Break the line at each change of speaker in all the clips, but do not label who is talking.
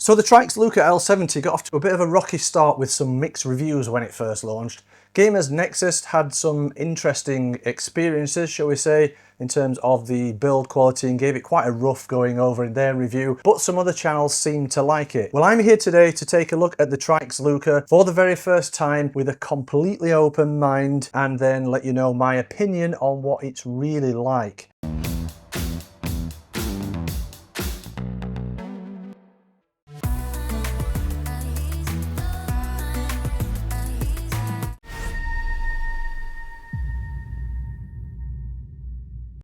So the Tryx Luca L70 got off to a bit of a rocky start with some mixed reviews when it first launched. Gamers Nexus had some interesting experiences, shall we say, in terms of the build quality and gave it quite a rough going over in their review, but some other channels seemed to like it. Well, I'm here today to take a look at the Tryx Luca for the very first time with a completely open mind and then let you know my opinion on what it's really like.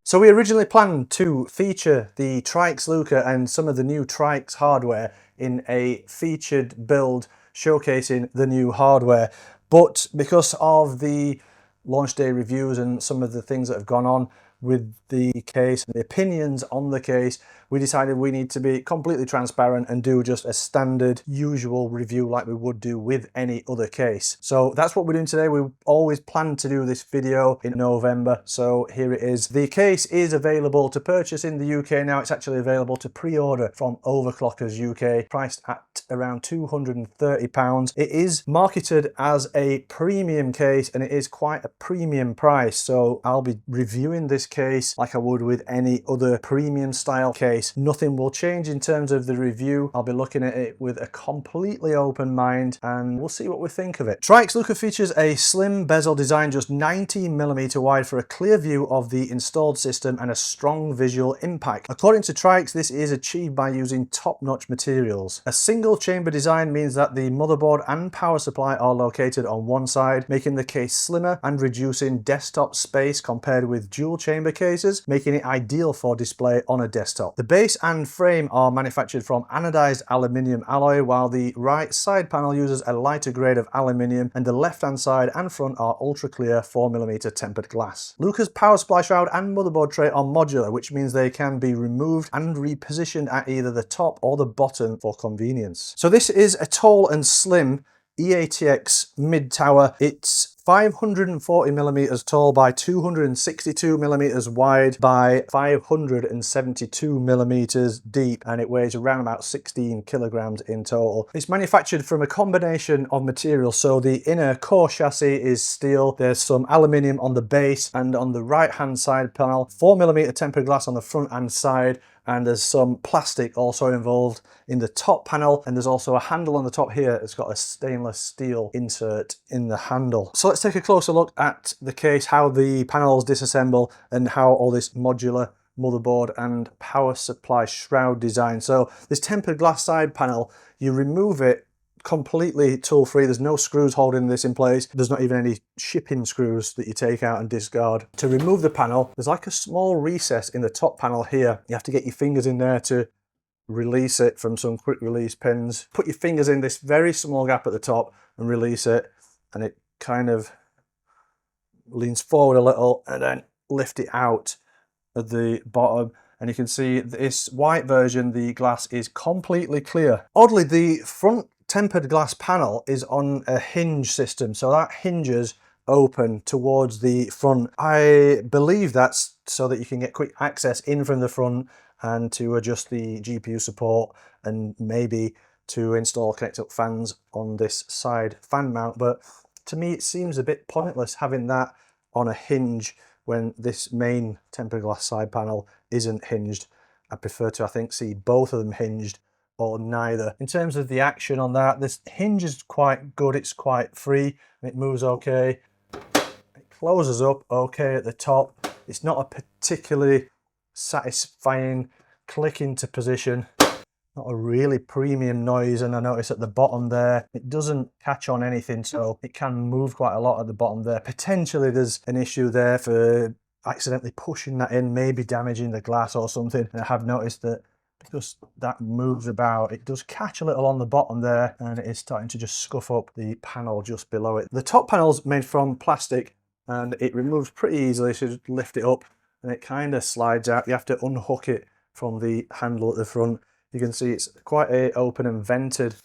So we originally planned to feature the Tryx Luca and some of the new Tryx hardware in a featured build showcasing the new hardware. But because of the launch day reviews and some of the things that have gone on with the case and the opinions on the case, we decided we need to be completely transparent and do just a standard usual review like we would do with any other case. So that's what we're doing today. We always planned to do this video in November, so here it is. The case is available to purchase in the UK now. It's actually available to pre-order from Overclockers UK, priced at around £230. It is marketed as a premium case and it is quite a premium price, so I'll be reviewing this case like I would with any other premium style case. Nothing will change in terms of the review. I'll be looking at it with a completely open mind and we'll see what we think of it. Tryx Luca features a slim bezel design, just 19mm wide, for a clear view of the installed system and a strong visual impact. According to Tryx, this is achieved by using top-notch materials. A single chamber design means that the motherboard and power supply are located on one side, making the case slimmer and reducing desktop space compared with dual chamber cases, making it ideal for display on a desktop. The base and frame are manufactured from anodized aluminium alloy, while the right side panel uses a lighter grade of aluminium and the left hand side and front are ultra clear 4mm tempered glass. Luca's power supply shroud and motherboard tray are modular, which means they can be removed and repositioned at either the top or the bottom for convenience. So this is a tall and slim EATX mid tower. It's 540mm tall by 262mm wide by 572mm deep, and it weighs around about 16 kilograms in total. It's manufactured from a combination of materials, so the inner core chassis is steel, there's some aluminium on the base, and on the right hand side panel 4mm tempered glass on the front and side, and there's some plastic also involved in the top panel, and there's also a handle on the top here. It's got a stainless steel insert in the handle. So let's take a closer look at the case, how the panels disassemble and how all this modular motherboard and power supply shroud design. So this tempered glass side panel, you remove it completely tool free. There's no screws holding this in place. There's not even any shipping screws that you take out and discard. To remove the panel, there's like a small recess in the top panel here. You have to get your fingers in there to release it from some quick release pins. Put your fingers in this very small gap at the top and release it, and it kind of leans forward a little, and then lift it out at the bottom. And you can see this white version, the glass is completely clear. Oddly, the front tempered glass panel is on a hinge system, so that hinges open towards the front. I believe that's so that you can get quick access in from the front and to adjust the GPU support and maybe to install connect up fans on this side fan mount. But to me it seems a bit pointless having that on a hinge when this main tempered glass side panel isn't hinged. I prefer to, I think, see both of them hinged or neither. In terms of the action on that, this hinge is quite good. It's quite free and it moves okay. It closes up okay at the top. It's not a particularly satisfying click into position. Not a really premium noise, and I notice at the bottom there it doesn't catch on anything, so it can move quite a lot at the bottom there. Potentially there's an issue there for accidentally pushing that in, maybe damaging the glass or something. And I have noticed that because that moves about, it does catch a little on the bottom there, and it is starting to just scuff up the panel just below it. The top panel's made from plastic and it removes pretty easily, so you just lift it up and it kind of slides out. You have to unhook it from the handle at the front. You can see it's quite a open and vented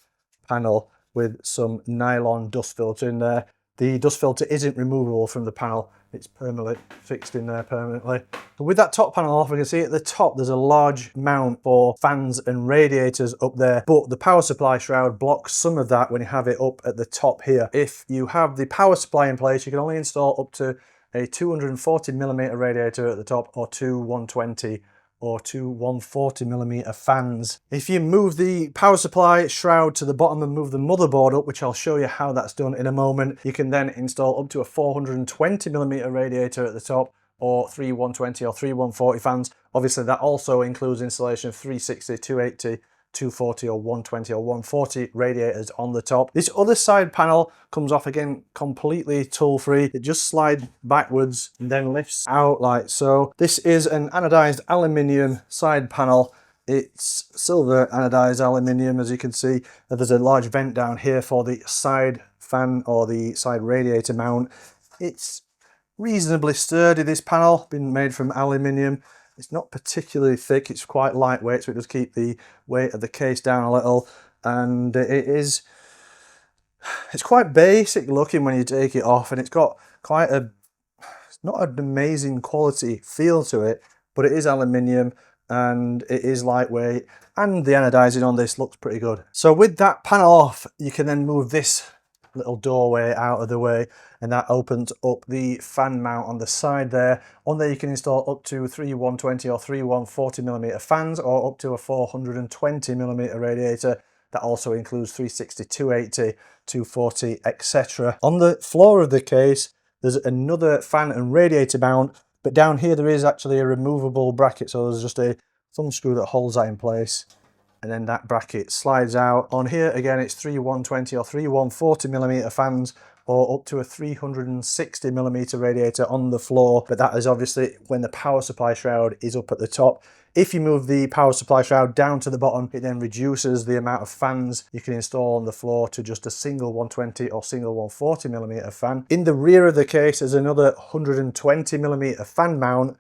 panel with some nylon dust filter in there. The dust filter isn't removable from the panel. It's permanently fixed in there permanently. But with that top panel off, we can see at the top there's a large mount for fans and radiators up there, but the power supply shroud blocks some of that when you have it up at the top here. If you have the power supply in place, you can only install up to a 240mm radiator at the top, or two 120 or two 140mm fans. If you move the power supply shroud to the bottom and move the motherboard up, which I'll show you how that's done in a moment, you can then install up to a 420mm radiator at the top, or three 120 or three 140 fans. Obviously that also includes installation of 360, 280, 240 or 120 or 140 radiators on the top. This other side panel comes off again completely tool free. It just slides backwards and then lifts out like so. This is an anodized aluminium side panel. It's silver anodized aluminium, as you can see. There's a large vent down here for the side fan or the side radiator mount. It's reasonably sturdy, this panel, been made from aluminium. It's not particularly thick, it's quite lightweight, so it does keep the weight of the case down a little. And it's quite basic looking when you take it off, and it's got quite it's not an amazing quality feel to it, but it is aluminium and it is lightweight, and the anodizing on this looks pretty good. So with that panel off, you can then move this little doorway out of the way, and that opens up the fan mount on the side there. On there you can install up to three 120 or three 140mm fans, or up to a 420mm radiator. That also includes 360, 280, 240, etc. On the floor of the case there's another fan and radiator mount, but down here there is actually a removable bracket, so there's just a thumb screw that holds that in place, and then that bracket slides out. On here again it's three 120 or three 140mm fans, or up to a 360mm radiator on the floor, but that is obviously when the power supply shroud is up at the top. If you move the power supply shroud down to the bottom, it then reduces the amount of fans you can install on the floor to just a single 120 or single 140mm fan. In the rear of the case there's another 120mm fan mount.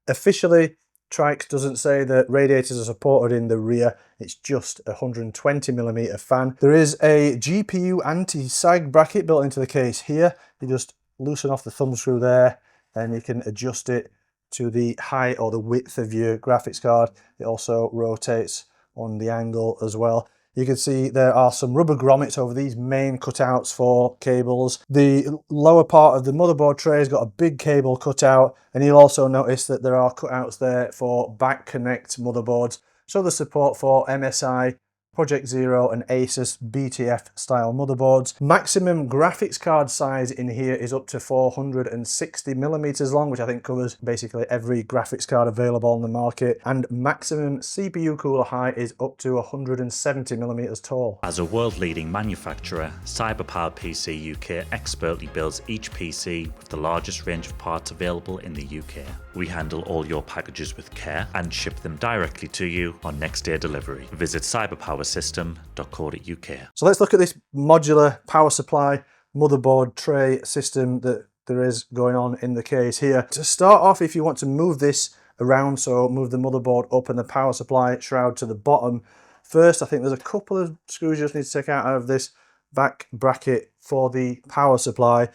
Officially, Tryx doesn't say that radiators are supported in the rear, it's just a 120mm fan. There is a GPU anti-sag bracket built into the case here. You just loosen off the thumb screw there and you can adjust it to the height or the width of your graphics card. It also rotates on the angle as well. You can see there are some rubber grommets over these main cutouts for cables. The lower part of the motherboard tray has got a big cable cutout, and you'll also notice that there are cutouts there for back connect motherboards. So there's support for MSI, Project Zero and Asus BTF style motherboards. Maximum graphics card size in here is up to 460mm long, which I think covers basically every graphics card available on the market. And maximum CPU cooler height is up to 170mm tall.
As a world-leading manufacturer, CyberPower PC UK expertly builds each PC with the largest range of parts available in the UK. We handle all your packages with care and ship them directly to you on next day delivery. Visit cyberpowersystem.co.uk.
So let's look at this modular power supply motherboard tray system that there is going on in the case here. To start off, if you want to move this around, so move the motherboard up and the power supply shroud to the bottom, first I think there's a couple of screws you just need to take out of this back bracket for the power supply.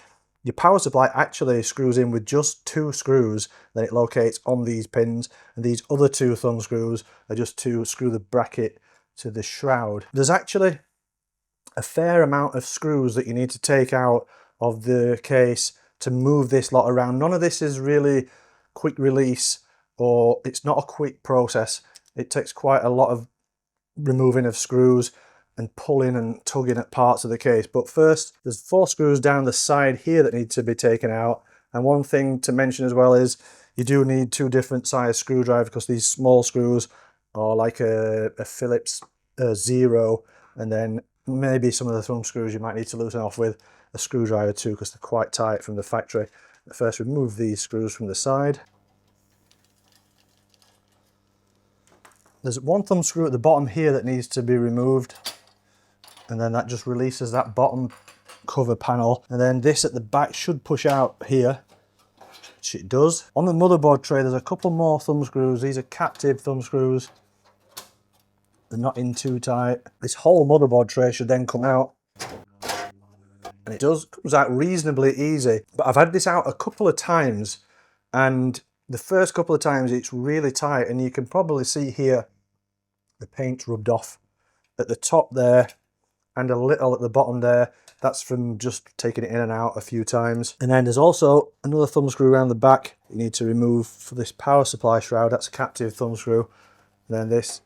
Your power supply actually screws in with just two screws, then it locates on these pins, and these other two thumb screws are just to screw the bracket to the shroud. There's actually a fair amount of screws that you need to take out of the case to move this lot around. None of this is really quick release, or it's not a quick process. It takes quite a lot of removing of screws and pulling and tugging at parts of the case. But first, there's 4 screws down the side here that need to be taken out. And one thing to mention as well is you do need 2 different size screwdrivers, because these small screws are like a Phillips Zero, and then maybe some of the thumb screws you might need to loosen off with a screwdriver too, because they're quite tight from the factory. First, remove these screws from the side. There's 1 thumb screw at the bottom here that needs to be removed, and then that just releases that bottom cover panel, and then this at the back should push out here, which it does. On the motherboard tray there's a couple more thumb screws. These are captive thumb screws, they're not in too tight. This whole motherboard tray should then come out, and it comes out reasonably easy. But I've had this out a couple of times, and the first couple of times it's really tight, and you can probably see here the paint's rubbed off at the top there and a little at the bottom there. That's from just taking it in and out a few times. And then there's also another thumb screw around the back you need to remove for this power supply shroud. That's a captive thumb screw. And then this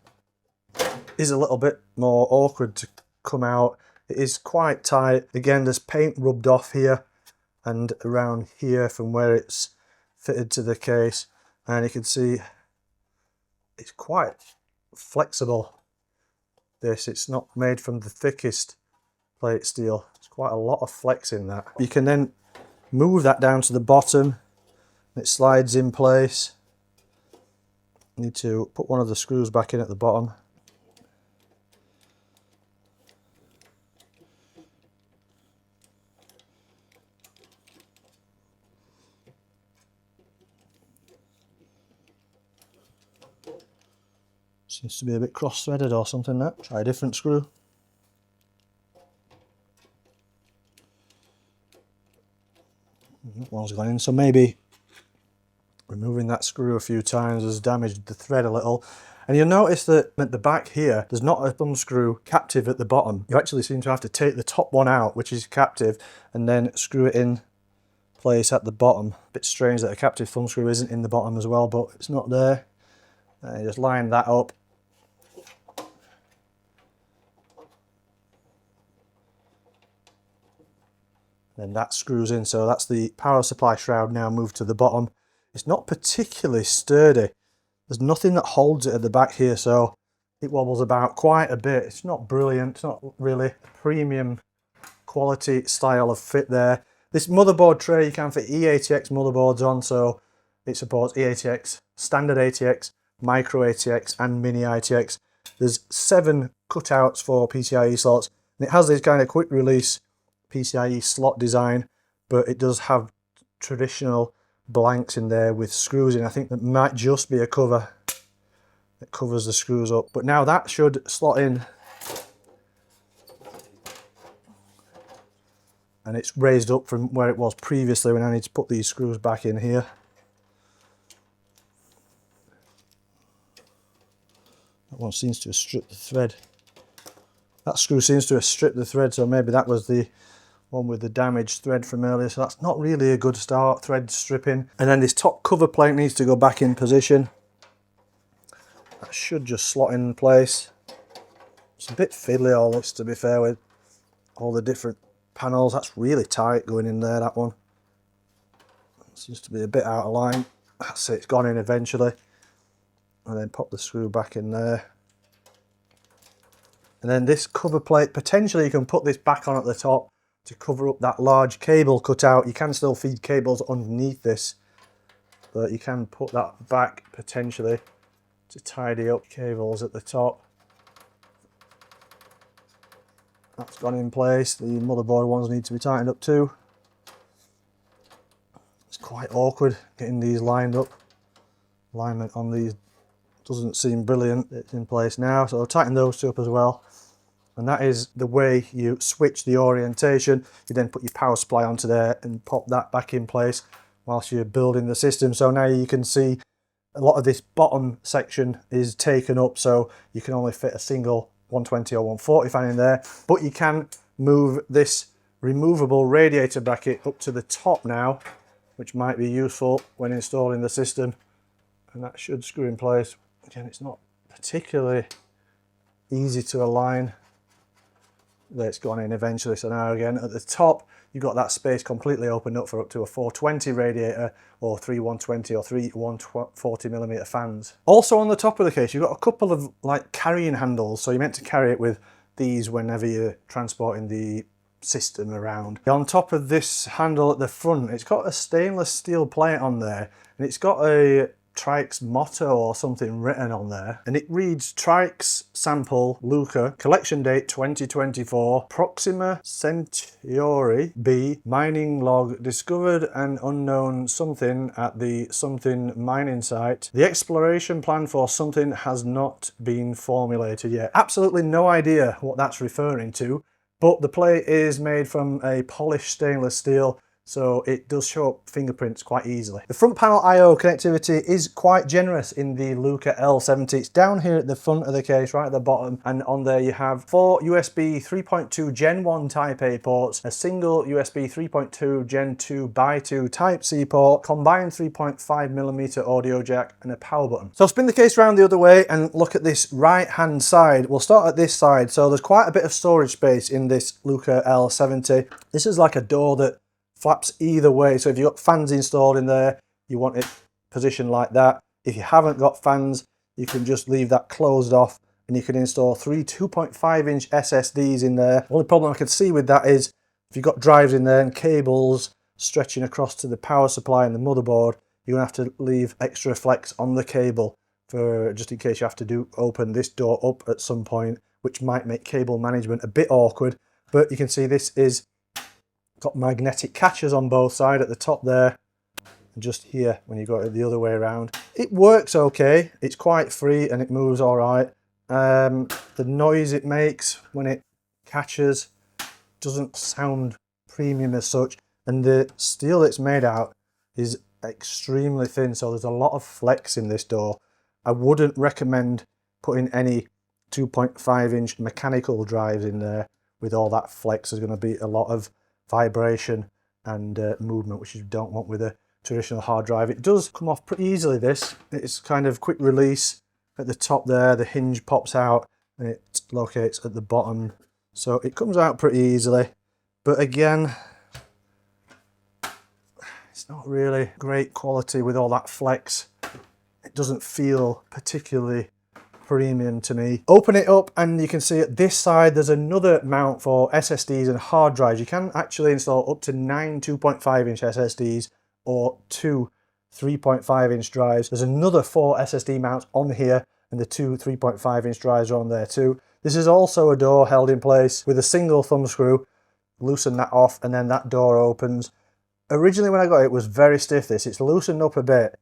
is a little bit more awkward to come out. It is quite tight. Again, there's paint rubbed off here and around here from where it's fitted to the case. And you can see it's quite flexible. It's not made from the thickest plate steel. There's quite a lot of flex in that. You can then move that down to the bottom. It slides in place. You need to put one of the screws back in at the bottom. Seems to be a bit cross-threaded or something. That. Try a different screw. That one's gone in, so maybe removing that screw a few times has damaged the thread a little. And you'll notice that at the back here, there's not a thumb screw captive at the bottom. You actually seem to have to take the top one out, which is captive, and then screw it in place at the bottom. A bit strange that a captive thumb screw isn't in the bottom as well, but it's not there. And you just line that up. Then that screws in, so that's the power supply shroud now moved to the bottom. It's not particularly sturdy. There's nothing that holds it at the back here, so it wobbles about quite a bit. It's not brilliant, it's not really a premium quality style of fit there. This motherboard tray you can fit eATX motherboards on, so it supports eATX, standard ATX, micro ATX and mini ATX. There's 7 cutouts for PCIe slots, and it has this kind of quick release PCIe slot design, but it does have traditional blanks in there with screws in. I think that might just be a cover that covers the screws up, but now that should slot in, and it's raised up from where it was previously when I need to put these screws back in here. That one seems to have stripped the thread. That screw seems to have stripped the thread, so maybe that was the one with the damaged thread from earlier, so that's not really a good start, thread stripping. And then this top cover plate needs to go back in position. That should just slot in place. It's a bit fiddly all this, to be fair, with all the different panels. That's really tight going in there, that one. Seems to be a bit out of line. That's it, it's gone in eventually. And then pop the screw back in there. And then this cover plate, potentially you can put this back on at the top to cover up that large cable cutout. You can still feed cables underneath this, but you can put that back potentially to tidy up cables at the top. That's gone in place. The motherboard ones need to be tightened up too. It's quite awkward getting these lined up. Alignment on these doesn't seem brilliant. It's in place now, so I'll tighten those two up as well. And that is the way you switch the orientation. You then put your power supply onto there and pop that back in place whilst you're building the system. So now you can see a lot of this bottom section is taken up, so you can only fit a single 120 or 140 fan in there, but you can move this removable radiator bracket up to the top now, which might be useful when installing the system, and that should screw in place. Again, it's not particularly easy to align. There, it's gone in eventually. So now again at the top you've got that space completely opened up for up to a 420 radiator or 3 120 or 3 140mm fans. Also on the top of the case you've got a couple of like carrying handles, so you're meant to carry it with these whenever you're transporting the system around. On top of this handle at the front, it's got a stainless steel plate on there, and it's got a Tryx motto or something written on there, and it reads Tryx sample Luca, collection date 2024, Proxima Centauri B, mining log, discovered an unknown something at the something mining site. The exploration plan for something has not been formulated yet. Absolutely no idea what that's referring to, but the plate is made from a polished stainless steel, so it does show up fingerprints quite easily. The front panel I/O connectivity is quite generous in the Luca L70. It's down here at the front of the case, right at the bottom, and on there you have 4 USB 3.2 Gen 1 Type A ports, a single USB 3.2 Gen 2 x 2 Type C port, combined 3.5mm audio jack, and a power button. So I'll spin the case around the other way and look at this right hand side. We'll start at this side. So there's quite a bit of storage space in this Luca L70. This is like a door that flaps either way, so if you've got fans installed in there, you want it positioned like that. If you haven't got fans, you can just leave that closed off and you can install 3 2.5-inch SSDs in there. The only problem I could see with that is if you've got drives in there and cables stretching across to the power supply and the motherboard, you're going to have to leave extra flex on the cable for just in case you have to open this door up at some point, which might make cable management a bit awkward. But you can see this is got magnetic catches on both sides at the top there, and just here when you go it the other way around. It works okay, it's quite free and it moves all right. The noise it makes when it catches doesn't sound premium as such, and the steel it's made out is extremely thin, so there's a lot of flex in this door. I wouldn't recommend putting any 2.5-inch mechanical drives in there with all that flex. There's going to be a lot of vibration and movement, which you don't want with a traditional hard drive. It does come off pretty easily, this. It's kind of quick release at the top there, the hinge pops out and it locates at the bottom. So it comes out pretty easily, but again, it's not really great quality with all that flex. It doesn't feel particularly premium to me. Open it up and you can see at this side there's another mount for SSDs and hard drives. You can actually install up to 9 2.5-inch SSDs or 2 3.5-inch drives. There's another 4 SSD mounts on here and the 2 3.5-inch drives are on there too. This is also a door held in place with a single thumb screw. Loosen that off and then that door opens. Originally when I got it, it was very stiff this. It's loosened up a bit,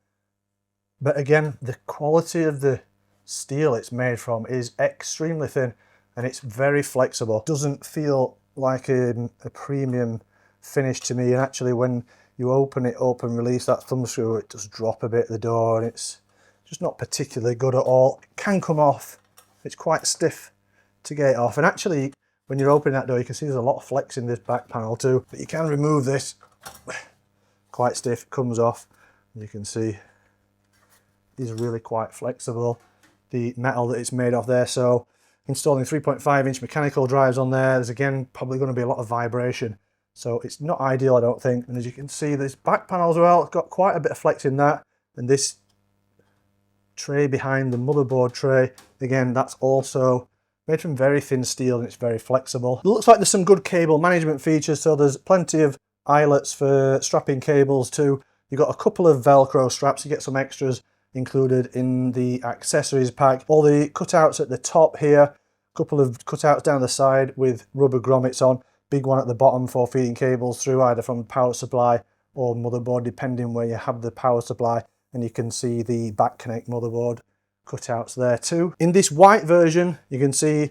but again, the quality of the steel it's made from is extremely thin and it's very flexible. Doesn't feel like a premium finish to me, and actually when you open it up and release that thumb screw, it does drop a bit the door and it's just not particularly good at all. It can come off, it's quite stiff to get it off, and actually when you're opening that door you can see there's a lot of flex in this back panel too, but you can remove this. Quite stiff, comes off, you can see these are really quite flexible, the metal that it's made of there. So installing 3.5-inch mechanical drives on there's again probably going to be a lot of vibration, so it's not ideal I don't think. And as you can see, this back panel as well, it's got quite a bit of flex in that, and this tray behind the motherboard tray, again that's also made from very thin steel and it's very flexible. It looks like there's some good cable management features, so there's plenty of eyelets for strapping cables too. You've got a couple of Velcro straps, you get some extras included in the accessories pack. All the cutouts at the top here, a couple of cutouts down the side with rubber grommets on, big one at the bottom for feeding cables through either from power supply or motherboard depending where you have the power supply, and you can see the back connect motherboard cutouts there too. In this white version you can see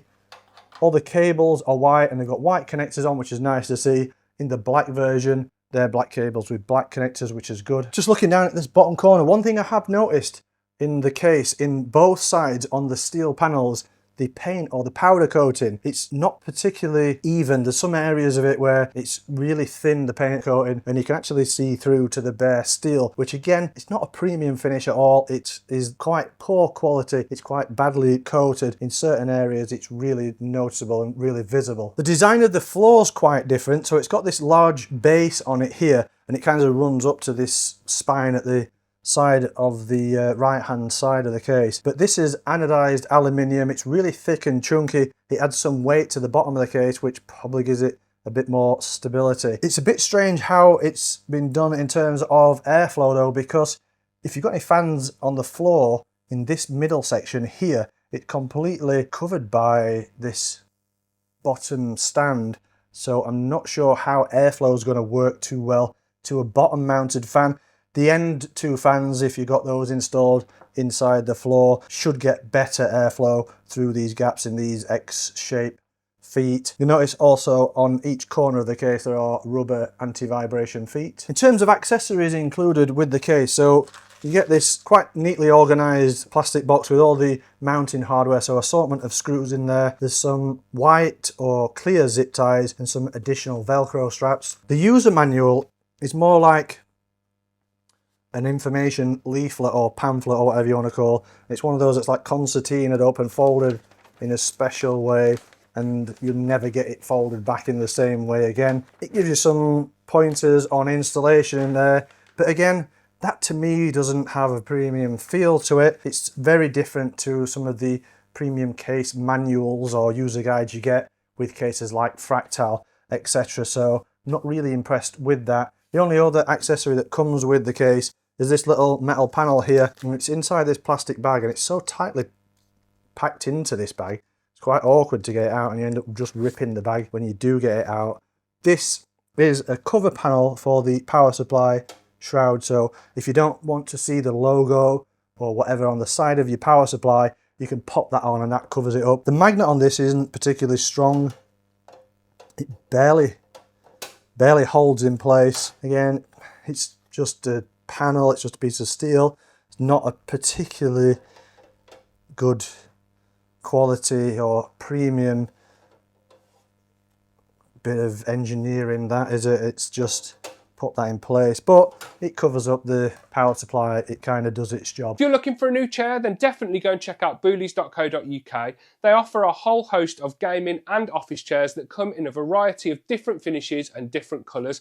all the cables are white and they've got white connectors on, which is nice to see. In the black version, they're black cables with black connectors, which is good. Just looking down at this bottom corner, one thing I have noticed in the case, in both sides on the steel panels, the paint or the powder coating, it's not particularly even. There's some areas of it where it's really thin, the paint coating, and you can actually see through to the bare steel, which again, it's not a premium finish at all. It is quite poor quality. It's quite badly coated. In certain areas, it's really noticeable and really visible. The design of the floor is quite different. So it's got this large base on it here, and it kind of runs up to this spine at the side of the right hand side of the case. But this is anodized aluminium. It's really thick and chunky. It adds some weight to the bottom of the case, which probably gives it a bit more stability. It's a bit strange how it's been done in terms of airflow though, because if you've got any fans on the floor in this middle section here, it's completely covered by this bottom stand. So I'm not sure how airflow is going to work too well to a bottom mounted fan. The end two fans, if you got those installed inside the floor, should get better airflow through these gaps in these X-shaped feet. You'll notice also on each corner of the case there are rubber anti-vibration feet. In terms of accessories included with the case, so you get this quite neatly organised plastic box with all the mounting hardware, so assortment of screws in there. There's some white or clear zip ties and some additional Velcro straps. The user manual is more like an information leaflet or pamphlet or whatever you want to call. It's one of those that's like concertinaed up and folded in a special way, and you'll never get it folded back in the same way again. It gives you some pointers on installation in there, but again, that to me doesn't have a premium feel to it. It's very different to some of the premium case manuals or user guides you get with cases like Fractal, etc. So not really impressed with that. The only other accessory that comes with the case is this little metal panel here, and it's inside this plastic bag, and it's so tightly packed into this bag, it's quite awkward to get it out, and you end up just ripping the bag when you do get it out. This is a cover panel for the power supply shroud, so if you don't want to see the logo or whatever on the side of your power supply, you can pop that on and that covers it up. The magnet on this isn't particularly strong. It barely holds in place. Again, it's just a panel, it's just a piece of steel. It's not a particularly good quality or premium bit of engineering, that is it. It's just put that in place, but it covers up the power supply. It kind of does its job.
If you're looking for a new chair, then definitely go and check out boolies.co.uk. They offer a whole host of gaming and office chairs that come in a variety of different finishes and different colours.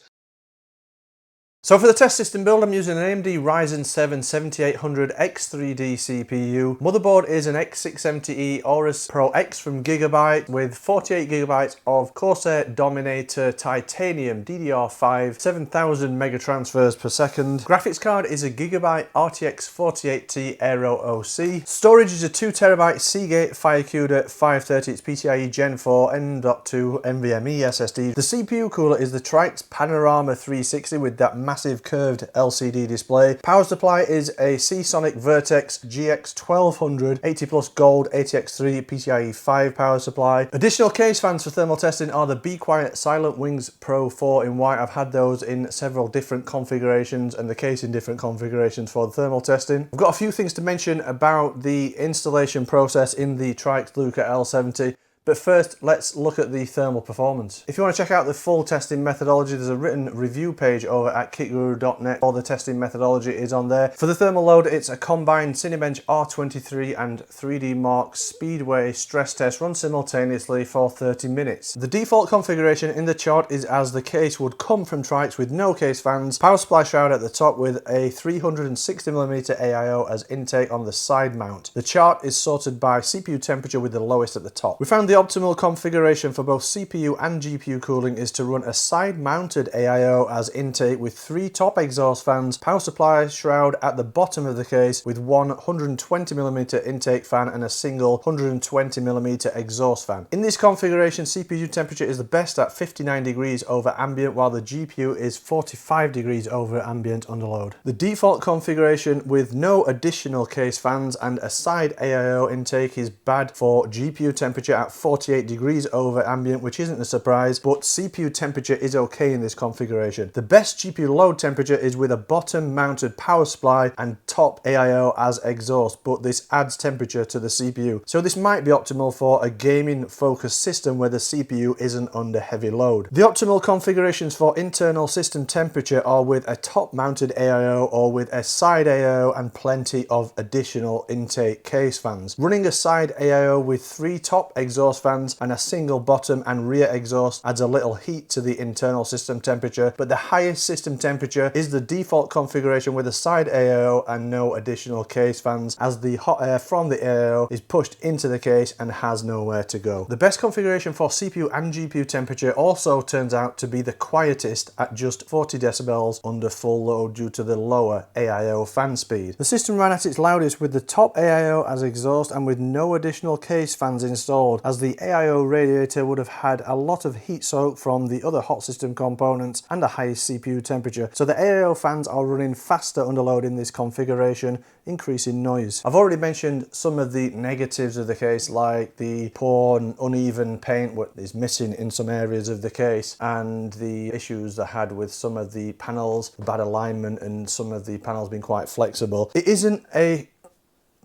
So for the test system build, I'm using an AMD Ryzen 7 7800 X3D CPU. Motherboard is an X670E Aorus Pro X from Gigabyte with 48GB of Corsair Dominator Titanium DDR5, 7000 mega transfers per second. Graphics card is a Gigabyte RTX 48T Aero OC. Storage is a 2TB Seagate FireCuda 530. It's PCIe Gen 4 M.2 NVMe SSD. The CPU cooler is the Tryx Panorama 360 with that massive curved LCD display. Power supply is a Seasonic Vertex GX 1200 80 plus gold ATX3 PCIe 5 power supply. Additional case fans for thermal testing are the Be Quiet Silent Wings Pro 4 in white. I've had those in several different configurations and the case in different configurations for the thermal testing. I've got a few things to mention about the installation process in the Tryx Luca L70. But first, let's look at the thermal performance. If you want to check out the full testing methodology, there's a written review page over at KitGuruTech. All the testing methodology is on there. For the thermal load, it's a combined Cinebench R23 and 3D Mark Speedway stress test run simultaneously for 30 minutes. The default configuration in the chart is as the case would come from Tryx with no case fans, power supply shroud at the top with a 360mm AIO as intake on the side mount. The chart is sorted by CPU temperature with the lowest at the top. We found the optimal configuration for both CPU and GPU cooling is to run a side-mounted AIO as intake with 3 top exhaust fans, power supply shroud at the bottom of the case with one 120mm intake fan and a single 120mm exhaust fan. In this configuration, CPU temperature is the best at 59 degrees over ambient, while the GPU is 45 degrees over ambient under load. The default configuration with no additional case fans and a side AIO intake is bad for GPU temperature at 48 degrees over ambient, which isn't a surprise, but CPU temperature is okay in this configuration. The best GPU load temperature is with a bottom mounted power supply and top AIO as exhaust, but this adds temperature to the CPU. So this might be optimal for a gaming focused system where the CPU isn't under heavy load. The optimal configurations for internal system temperature are with a top mounted AIO or with a side AIO and plenty of additional intake case fans. Running a side AIO with 3 top exhaust fans and a single bottom and rear exhaust adds a little heat to the internal system temperature, but the highest system temperature is the default configuration with a side AIO and no additional case fans, as the hot air from the AIO is pushed into the case and has nowhere to go. The best configuration for CPU and GPU temperature also turns out to be the quietest at just 40 decibels under full load due to the lower AIO fan speed. The system ran at its loudest with the top AIO as exhaust and with no additional case fans installed, as as the AIO radiator would have had a lot of heat soak from the other hot system components and a high CPU temperature. So the AIO fans are running faster under load in this configuration, increasing noise. I've already mentioned some of the negatives of the case, like the poor and uneven paint what is missing in some areas of the case, and the issues I had with some of the panels, bad alignment, and some of the panels being quite flexible. It isn't a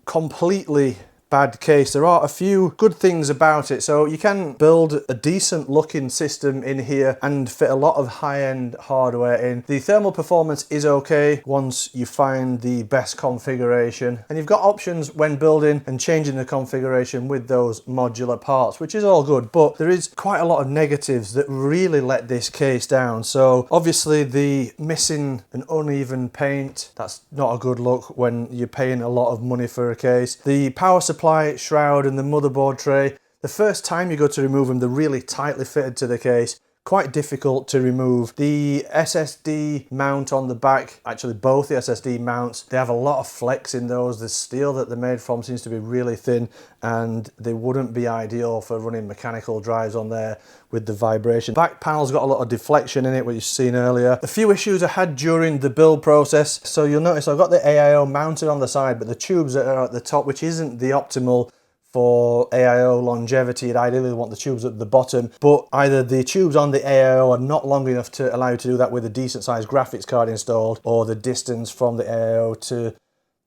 completely bad case. There are a few good things about it. So you can build a decent looking system in here and fit a lot of high-end hardware in. The thermal performance is okay once you find the best configuration, and you've got options when building and changing the configuration with those modular parts, which is all good, but there is quite a lot of negatives that really let this case down. So obviously the missing and uneven paint, that's not a good look when you're paying a lot of money for a case. The power supply shroud and the motherboard tray, the first time you go to remove them, they're really tightly fitted to the case, quite difficult to remove. The SSD mount on the back, actually both the SSD mounts, they have a lot of flex in those. The steel that they're made from seems to be really thin, and they wouldn't be ideal for running mechanical drives on there with the vibration. Back panel's got a lot of deflection in it, what you've seen earlier. A few issues I had during the build process. So you'll notice I've got the AIO mounted on the side, but the tubes that are at the top, which isn't the optimal for AIO longevity. You'd ideally want the tubes at the bottom, but either the tubes on the AIO are not long enough to allow you to do that with a decent sized graphics card installed, or the distance from the AIO to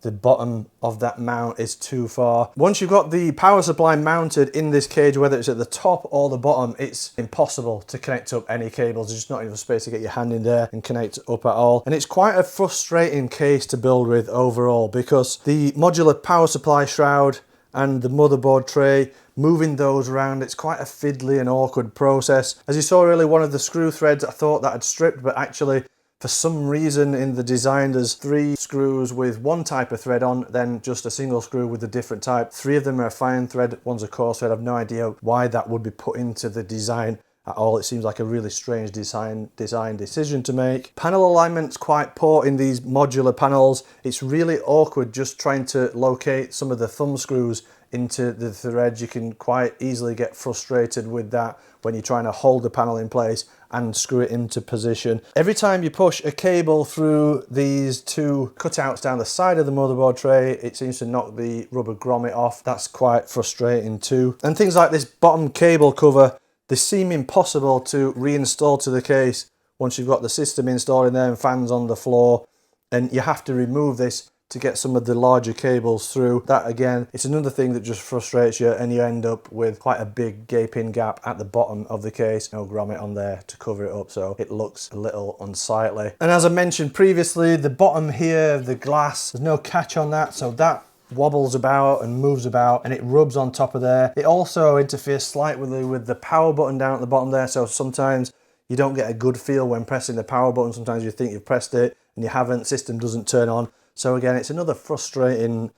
the bottom of that mount is too far. Once you've got the power supply mounted in this cage, whether it's at the top or the bottom, it's impossible to connect up any cables. There's just not enough space to get your hand in there and connect up at all. And it's quite a frustrating case to build with overall, because the modular power supply shroud and the motherboard tray, moving those around, it's quite a fiddly and awkward process. As you saw earlier, one of the screw threads I thought that had stripped, but actually for some reason in the design there's 3 screws with one type of thread on, then just a single screw with a different type. 3 of them are a fine thread, one's a coarse thread. I've no idea why that would be put into the design at all. It seems like a really strange design decision to make. Panel alignment's quite poor in these modular panels. It's really awkward just trying to locate some of the thumb screws into the threads. You can quite easily get frustrated with that when you're trying to hold the panel in place and screw it into position. Every time you push a cable through these 2 cutouts down the side of the motherboard tray, it seems to knock the rubber grommet off. That's quite frustrating too. And things like this bottom cable cover, they seem impossible to reinstall to the case once you've got the system installed in there and fans on the floor, and you have to remove this to get some of the larger cables through. That again, it's another thing that just frustrates you, and you end up with quite a big gaping gap at the bottom of the case. No grommet on there to cover it up, so it looks a little unsightly. And as I mentioned previously, the bottom here, the glass, there's no catch on that, so that wobbles about and moves about and it rubs on top of there. It also interferes slightly with the power button down at the bottom there, so sometimes you don't get a good feel when pressing the power button. Sometimes you think you've pressed it and you haven't, system doesn't turn on. So again, it's another frustrating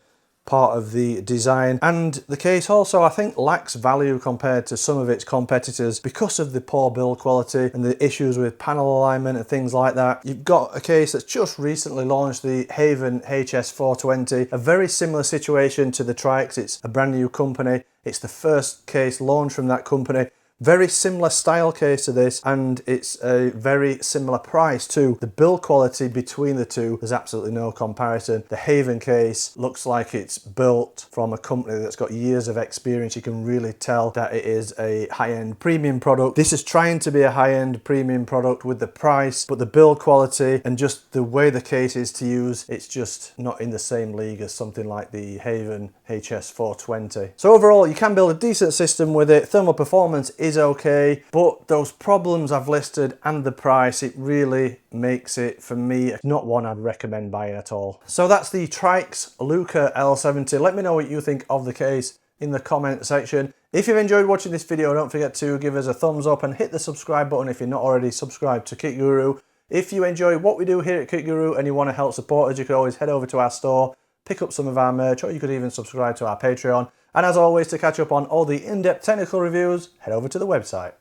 part of the design. And the case also, I think, lacks value compared to some of its competitors because of the poor build quality and the issues with panel alignment and things like that. You've got a case that's just recently launched, the Haven HS420, a very similar situation to the Tryx. It's a brand new company. It's the first case launched from that company. Very similar style case to this, and it's a very similar price too. The build quality between the two, there's absolutely no comparison. The Haven case looks like it's built from a company that's got years of experience. You can really tell that it is a high-end premium product. This is trying to be a high-end premium product with the price, but the build quality and just the way the case is to use, it's just not in the same league as something like the Haven HS420. So overall, you can build a decent system with it. Thermal performance is okay, but those problems I've listed and the price, it really makes it, for me, not one I'd recommend buying at all. So that's the Tryx Luca L70. Let me know what you think of the case in the comment section. If you've enjoyed watching this video, don't forget to give us a thumbs up and hit the subscribe button if you're not already subscribed to KitGuru. If you enjoy what we do here at KitGuru and you want to help support us, you can always head over to our store, pick up some of our merch, or you could even subscribe to our Patreon. And as always, to catch up on all the in-depth technical reviews, head over to the website.